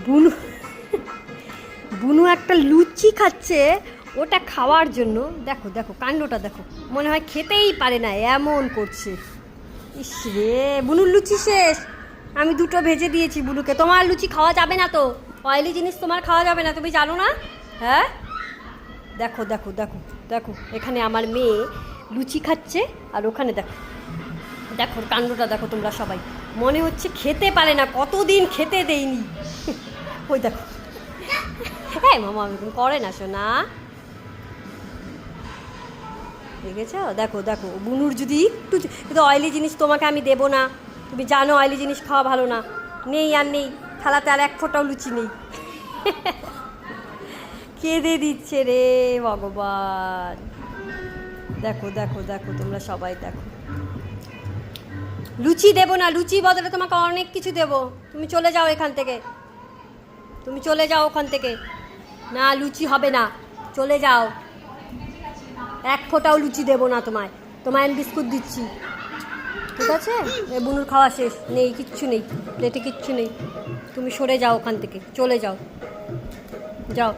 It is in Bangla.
বুনু বুনু একটা লুচি খাচ্ছে, ওটা খাওয়ার জন্য। দেখো দেখো কাণ্ডটা দেখো, মনে হয় খেতেই পারে না, এমন করছে। ইস রে, বুনুর লুচি শেষ। আমি দুটো ভেজে দিয়েছি বুনুকে। তোমার লুচি খাওয়া যাবে না তো, অয়েলি জিনিস তোমার খাওয়া যাবে না, তুমি জানো না? হ্যাঁ, দেখো দেখো দেখো দেখো, এখানে আমার মেয়ে লুচি খাচ্ছে, আর ওখানে দেখো দেখো কাণ্ডটা দেখো তোমরা সবাই। মনে হচ্ছে খেতে পারে না, কতদিন খেতে দেয়নি। ওই দেখো, হ্যাঁ মামা এরকম করে না সোনা, দেখেছ? দেখো দেখো, বুনুর যদি একটু, কিন্তু অয়েলি জিনিস তোমাকে আমি দেবো না, তুমি জানো অয়েলি জিনিস খাওয়া ভালো না। নেই আর নেই, থালাতে আর এক ফোঁটাও লুচি নেই। কেঁদে দিচ্ছে রে ভগবান। দেখো দেখো দেখো তোমরা সবাই দেখো, লুচি দেবো না, লুচি বদলে তোমাকে অনেক কিছু দেবো। তুমি চলে যাও এখান থেকে, তুমি চলে যাও ওখান থেকে। না, লুচি হবে না, চলে যাও। এক ফোঁটাও লুচি দেবো না তোমায়, তোমায় আমি বিস্কুট দিচ্ছি, ঠিক আছে? এ বুনুর খাওয়া শেষ, নেই কিচ্ছু নেই, প্লেটে কিচ্ছু নেই। তুমি সরে যাও ওখান থেকে, চলে যাও, যাও।